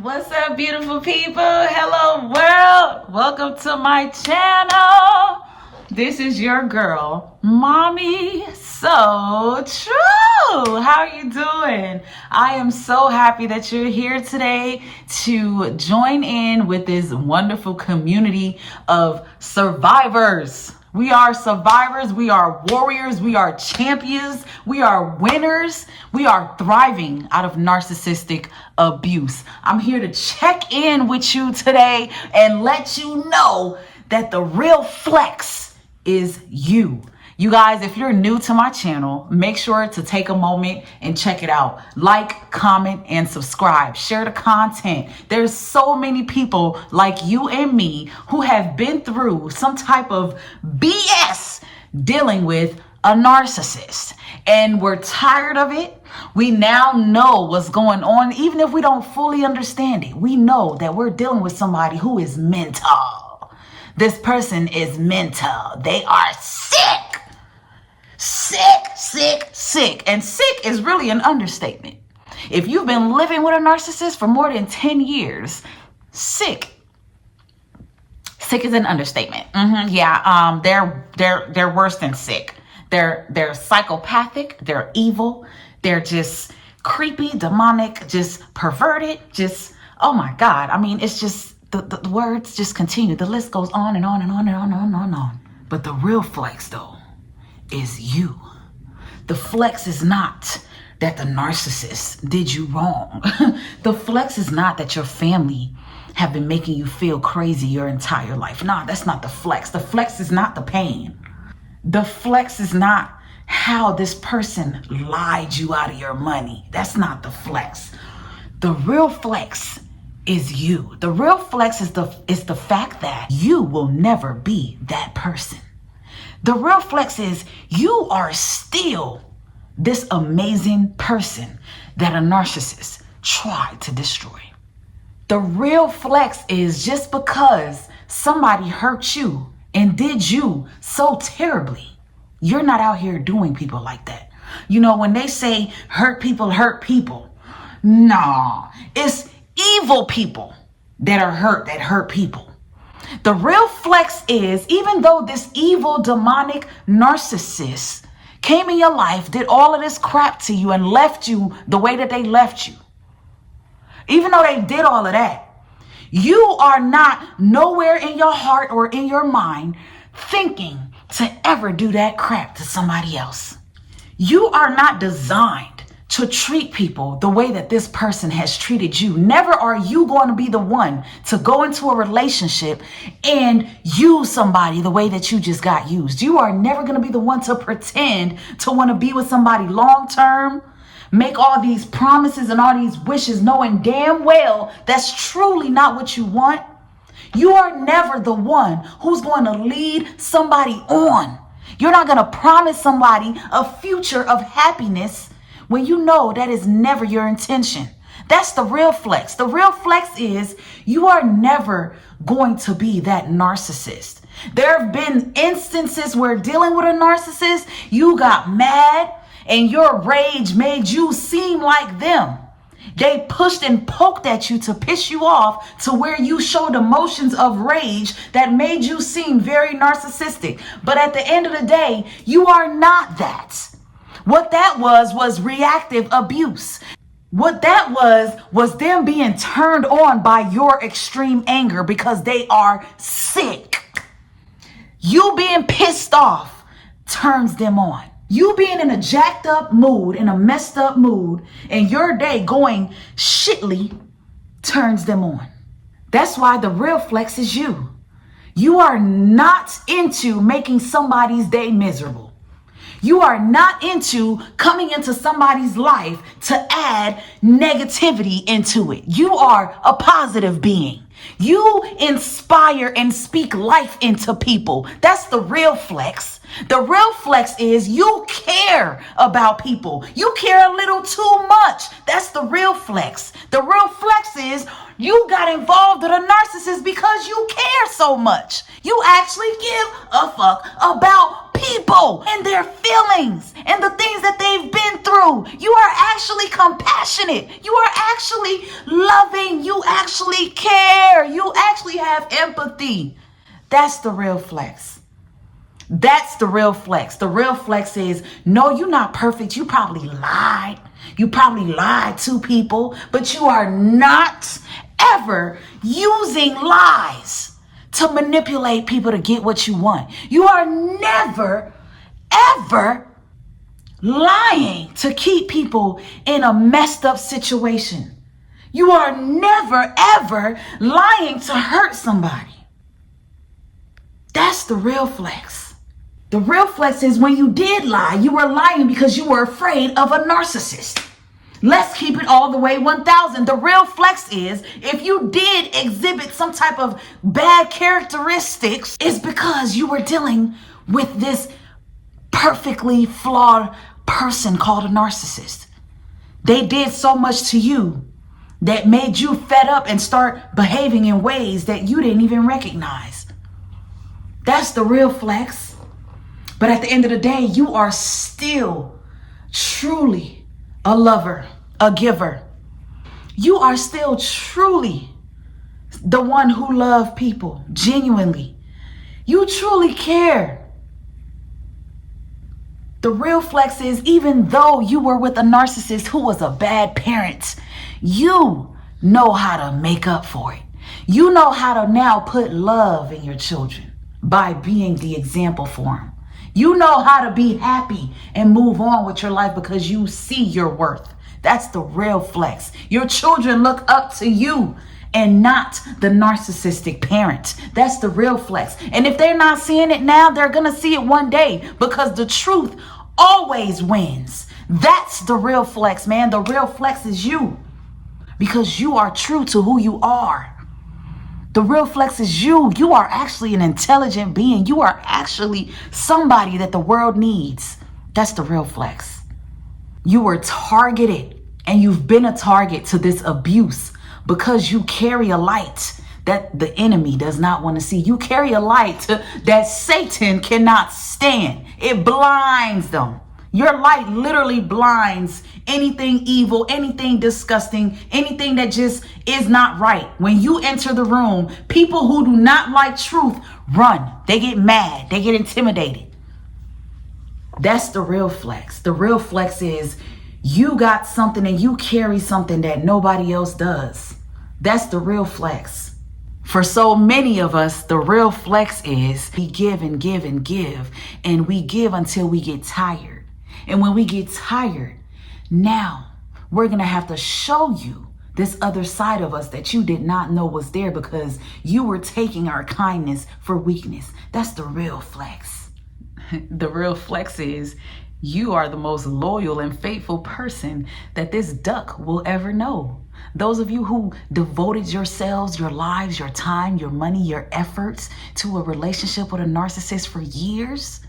What's up, beautiful people? Hello, world. Welcome to my channel. This is your girl, Mommy So True. How are you doing? I am so happy that you're here today to join in with this wonderful community of survivors. We are survivors, we are warriors, we are champions, we are winners, we are thriving out of narcissistic abuse. I'm here to check in with you today and let you know that the real flex is you. You guys, if you're new to my channel, make sure to take a moment and check it out. Like, comment, and subscribe. Share the content. There's so many people like you and me who have been through some type of BS dealing with a narcissist. And we're tired of it. We now know what's going on. Even if we don't fully understand it, we know that we're dealing with somebody who is mental. This person is mental. They are sick. Sick. And sick is really an understatement. If you've been living with a narcissist for more than 10 years, sick is an understatement. They're worse than sick. They're psychopathic, they're evil, they're just creepy, demonic, just perverted, just, oh my God. I mean, it's just, the words just continue. The list goes on and on and on and on and on and on and on. But the real flex though is you. The flex is not that the narcissist did you wrong. The flex is not that your family have been making you feel crazy your entire life. Nah, that's not the flex. The flex is not the pain. The flex is not how this person lied you out of your money. That's not the flex. The real flex is you. The real flex is the fact that you will never be that person. The real flex is you are still this amazing person that a narcissist tried to destroy. The real flex is just because somebody hurt you and did you so terribly, you're not out here doing people like that. You know, when they say hurt people, nah, it's evil people that hurt people. The real flex is, even though this evil, demonic narcissist came in your life, did all of this crap to you and left you the way that they left you, even though they did all of that, you are not nowhere in your heart or in your mind thinking to ever do that crap to somebody else. You are not designed to treat people the way that this person has treated you. Never are you going to be the one to go into a relationship and use somebody the way that you just got used. You are never going to be the one to pretend to want to be with somebody long term, make all these promises and all these wishes knowing damn well that's truly not what you want. You are never the one who's going to lead somebody on. You're not going to promise somebody a future of happiness when you know that is never your intention. That's the real flex. The real flex is you are never going to be that narcissist. There have been instances where dealing with a narcissist, you got mad and your rage made you seem like them. They pushed and poked at you to piss you off to where you showed emotions of rage that made you seem very narcissistic. But at the end of the day, you are not that. What that was reactive abuse. What that was them being turned on by your extreme anger because they are sick. You being pissed off turns them on. You being in a jacked up mood, in a messed up mood, and your day going shitly turns them on. That's why the real flex is you. You are not into making somebody's day miserable. You are not into coming into somebody's life to add negativity into it. You are a positive being. You inspire and speak life into people. That's the real flex. The real flex is you care about people. You care a little too much. That's the real flex. The real flex is you got involved with a narcissist because you care so much. You actually give a fuck about people. people and their feelings and the things that they've been through. You are actually compassionate. You are actually loving. You actually care. You actually have empathy. That's the real flex. That's the real flex. The real flex is, no, you're not perfect. You probably lied. You probably lied to people, but you are not ever using lies to manipulate people to get what you want. You are never, ever lying to keep people in a messed up situation. You are never, ever lying to hurt somebody. That's the real flex. The real flex is when you did lie, you were lying because you were afraid of a narcissist. Let's keep it all the way 1000. The real flex is if you did exhibit some type of bad characteristics, it's because you were dealing with this perfectly flawed person called a narcissist. They did so much to you that made you fed up and start behaving in ways that you didn't even recognize. That's the real flex. But at the end of the day, you are still truly a lover, a giver. You are still truly the one who loves people genuinely. You truly care. The real flex is, even though you were with a narcissist who was a bad parent, you know how to make up for it. You know how to now put love in your children by being the example for them. You know how to be happy and move on with your life because you see your worth. That's the real flex. Your children look up to you and not the narcissistic parent. That's the real flex. And if they're not seeing it now, they're going to see it one day because the truth always wins. That's the real flex, man. The real flex is you because you are true to who you are. The real flex is you. You are actually an intelligent being. You are actually somebody that the world needs. That's the real flex. You were targeted and you've been a target to this abuse because you carry a light that the enemy does not want to see. You carry a light that Satan cannot stand. It blinds them. Your light literally blinds anything evil, anything disgusting, anything that just is not right. When you enter the room, people who do not like truth run. They get mad. They get intimidated. That's the real flex. The real flex is you got something and you carry something that nobody else does. That's the real flex. For so many of us, the real flex is we give and give and give, and we give until we get tired. And when we get tired, now we're going to have to show you this other side of us that you did not know was there because you were taking our kindness for weakness. That's the real flex. The real flex is you are the most loyal and faithful person that this duck will ever know. Those of you who devoted yourselves, your lives, your time, your money, your efforts to a relationship with a narcissist for years.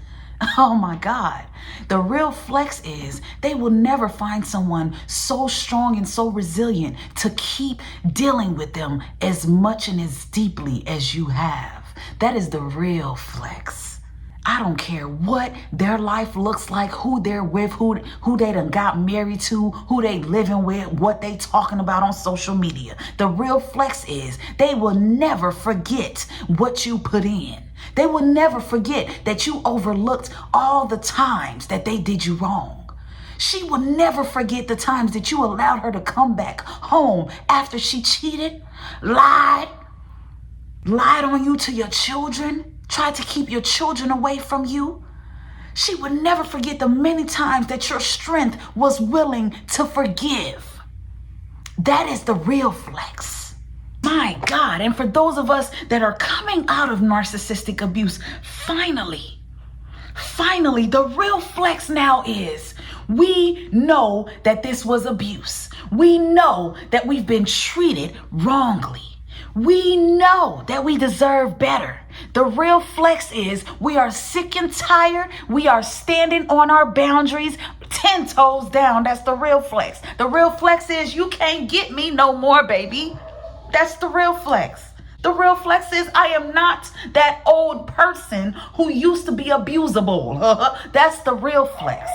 Oh my God. The real flex is they will never find someone so strong and so resilient to keep dealing with them as much and as deeply as you have. That is the real flex. I don't care what their life looks like, who they're with, who they done got married to, who they living with, what they talking about on social media. The real flex is they will never forget what you put in. They will never forget that you overlooked all the times that they did you wrong. She will never forget the times that you allowed her to come back home after she cheated, lied on you to your children, tried to keep your children away from you. She would never forget the many times that your strength was willing to forgive. That is the real flex. My God. And for those of us that are coming out of narcissistic abuse, finally, the real flex now is we know that this was abuse. We know that we've been treated wrongly. We know that we deserve better. The real flex is we are sick and tired. We are standing on our boundaries, 10 toes down. That's the real flex. The real flex is you can't get me no more, baby. That's the real flex. The real flex is I am not that old person who used to be abusable. That's the real flex.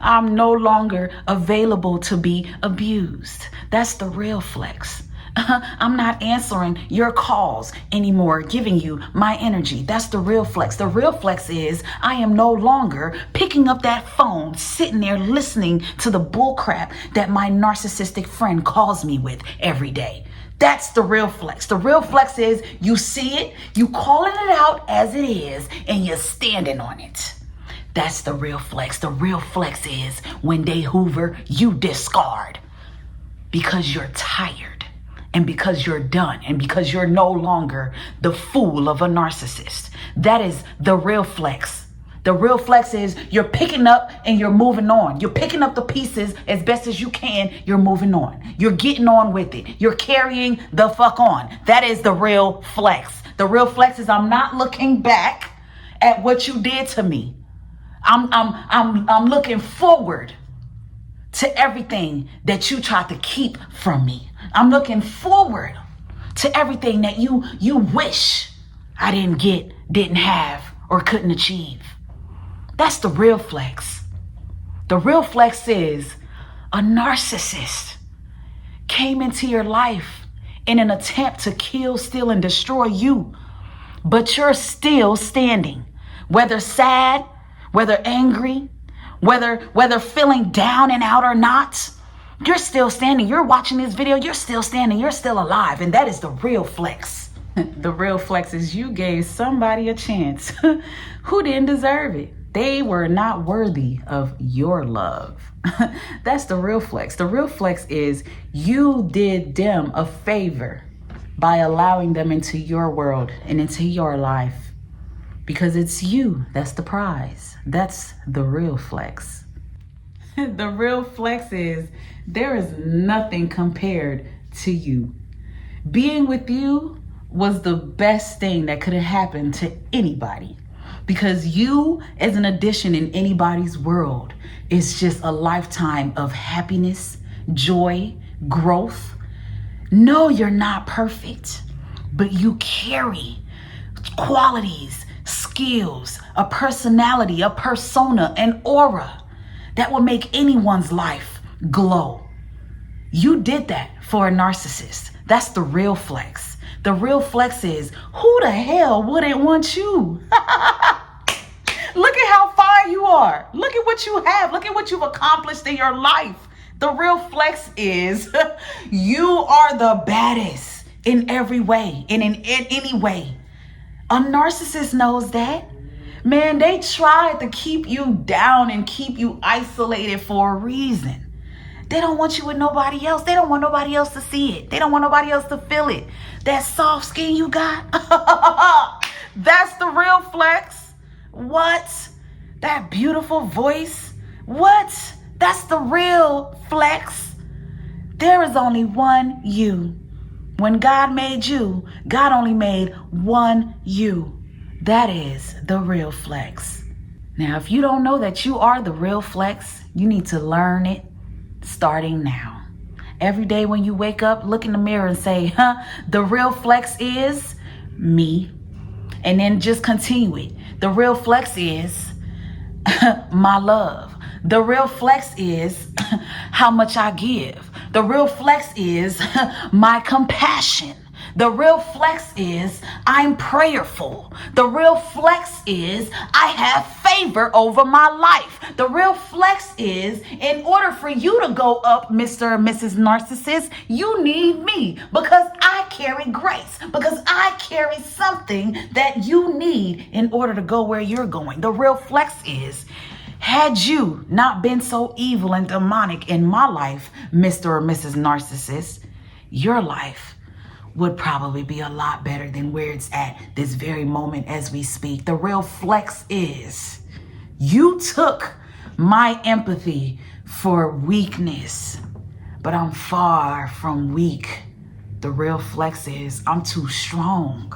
I'm no longer available to be abused. That's the real flex. I'm not answering your calls anymore, giving you my energy. That's the real flex. The real flex is I am no longer picking up that phone, sitting there listening to the bullcrap that my narcissistic friend calls me with every day. That's the real flex. The real flex is you see it, you calling it out as it is, and you're standing on it. That's the real flex. The real flex is when they hoover, you discard because you're tired and because you're done and because you're no longer the fool of a narcissist. That is the real flex. The real flex is you're picking up and you're moving on. You're picking up the pieces as best as you can. You're moving on. You're getting on with it. You're carrying the fuck on. That is the real flex. The real flex is I'm not looking back at what you did to me. I'm looking forward to everything that you tried to keep from me. I'm looking forward to everything that you wish I didn't get, didn't have, or couldn't achieve. That's the real flex. The real flex is a narcissist came into your life in an attempt to kill, steal, and destroy you, but you're still standing, whether sad, whether angry, whether feeling down and out or not, you're still standing. You're watching this video, you're still standing, you're still alive, and that is the real flex. The real flex is you gave somebody a chance who didn't deserve it. They were not worthy of your love. That's the real flex. The real flex is you did them a favor by allowing them into your world and into your life. Because it's you that's the prize. That's the real flex. The real flex is there is nothing compared to you. Being with you was the best thing that could have happened to anybody. Because you, as an addition in anybody's world, is just a lifetime of happiness, joy, growth. No, you're not perfect, but you carry qualities, skills, a personality, a persona, an aura that will make anyone's life glow. You did that for a narcissist. That's the real flex. The real flex is who the hell wouldn't want you? Look at how fine you are. Look at what you have. Look at what you've accomplished in your life. The real flex is you are the baddest in every way and in any way. A narcissist knows that. Man, they tried to keep you down and keep you isolated for a reason. They don't want you with nobody else. They don't want nobody else to see it. They don't want nobody else to feel it. That soft skin you got, that's the real flex. What? That beautiful voice? What? That's the real flex. There is only one you. When God made you, God only made one you. That is the real flex. Now, if you don't know that you are the real flex, you need to learn it starting now. Every day when you wake up, look in the mirror and say, the real flex is me. And then just continue it. The real flex is my love. The real flex is how much I give. The real flex is my compassion. The real flex is I'm prayerful. The real flex is I have favor over my life. The real flex is in order for you to go up, Mr. and Mrs. Narcissist, you need me because I carry grace, because I carry something that you need in order to go where you're going. The real flex is had you not been so evil and demonic in my life, Mr. or Mrs. Narcissist, your life would probably be a lot better than where it's at this very moment as we speak. The real flex is you took my empathy for weakness, but I'm far from weak. The real flex is I'm too strong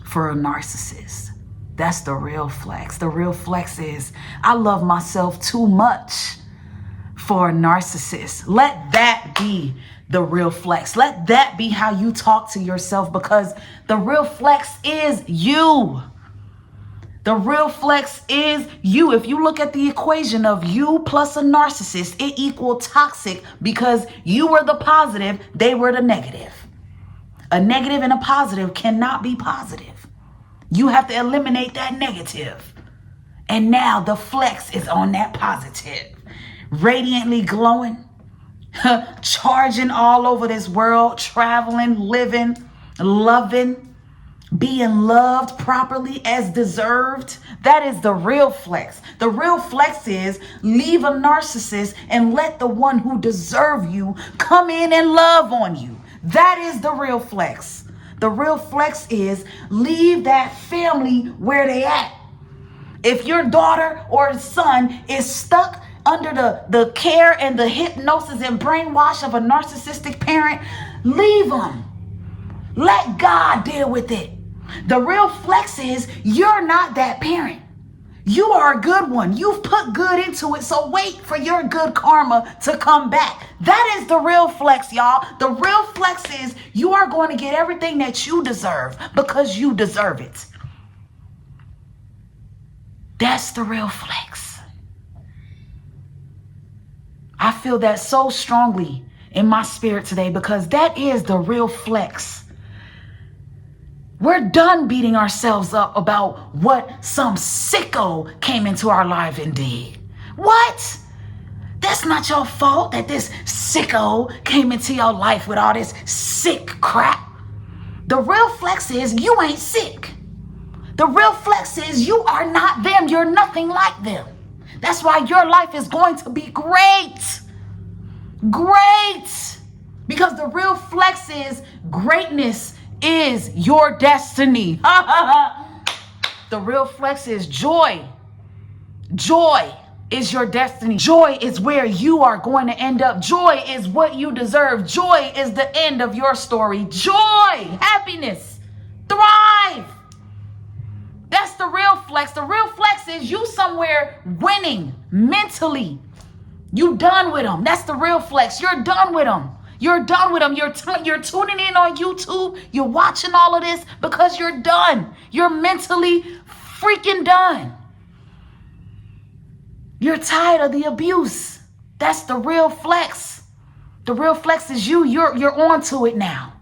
for a narcissist. That's the real flex. The real flex is I love myself too much for a narcissist. Let that be the real flex. Let that be how you talk to yourself, because the real flex is you. The real flex is you. If you look at the equation of you plus a narcissist, it equals toxic, because you were the positive, they were the negative. A negative and a positive cannot be positive. You have to eliminate that negative. And now the flex is on that positive. Radiantly glowing, charging all over this world, traveling, living, loving, being loved properly as deserved. That is the real flex. The real flex is leave a narcissist and let the one who deserves you come in and love on you. That is the real flex. The real flex is leave that family where they at. If your daughter or son is stuck under the care and the hypnosis and brainwash of a narcissistic parent, leave them. Let God deal with it. The real flex is you're not that parent. You are a good one. You've put good into it, so wait for your good karma to come back. That is the real flex, y'all. The real flex is you are going to get everything that you deserve because you deserve it. That's the real flex. I feel that so strongly in my spirit today, because that is the real flex. We're done beating ourselves up about what some sicko came into our life and did. What? That's not your fault that this sicko came into your life with all this sick crap. The real flex is you ain't sick. The real flex is you are not them. You're nothing like them. That's why your life is going to be great. Great. Because the real flex is greatness is your destiny. The real flex is joy. Joy is your destiny. Joy is where you are going to end up. Joy is what you deserve. Joy is the end of your story. Joy, happiness, thrive. That's the real flex. The real flex is you somewhere winning mentally. You done with them. That's the real flex. You're done with them. You're done with them. You're tuning in on YouTube. You're watching all of this because you're done. You're mentally freaking done. You're tired of the abuse. That's the real flex. The real flex is you. You're on to it now.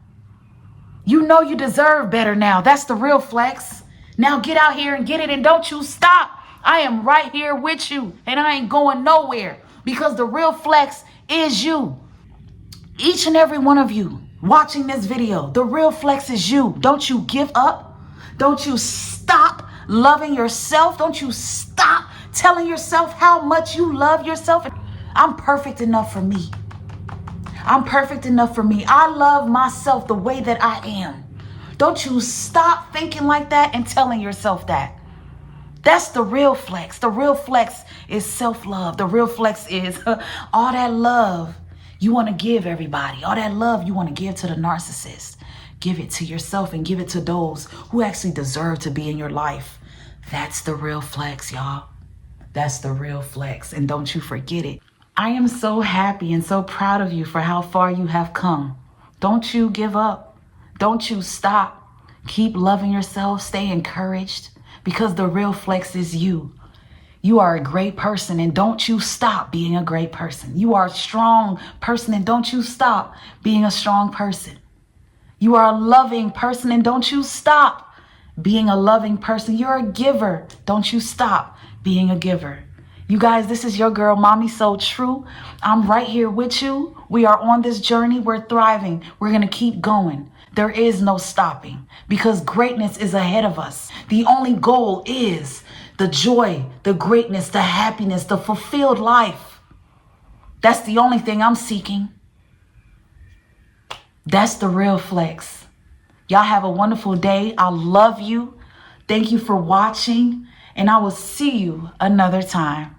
You know you deserve better now. That's the real flex. Now get out here and get it, and don't you stop. I am right here with you, and I ain't going nowhere, because the real flex is you. Each and every one of you watching this video, the real flex is you. Don't you give up. Don't you stop loving yourself. Don't you stop telling yourself how much you love yourself. I'm perfect enough for me. I'm perfect enough for me. I love myself the way that I am. Don't you stop thinking like that and telling yourself that. That's the real flex. The real flex is self-love. The real flex is all that love you want to give everybody. All that love you want to give to the narcissist. Give it to yourself and give it to those who actually deserve to be in your life. That's the real flex, y'all. That's the real flex. And don't you forget it. I am so happy and so proud of you for how far you have come. Don't you give up. Don't you stop. Keep loving yourself. Stay encouraged, because the real flex is you. You are a great person, and don't you stop being a great person. You are a strong person, and don't you stop being a strong person. You are a loving person, and don't you stop being a loving person. You're a giver. Don't you stop being a giver. You guys, this is your girl, Mommy So True. I'm right here with you. We are on this journey. We're thriving. We're going to keep going. There is no stopping, because greatness is ahead of us. The only goal is the joy, the greatness, the happiness, the fulfilled life. That's the only thing I'm seeking. That's the real flex. Y'all have a wonderful day. I love you. Thank you for watching, and I will see you another time.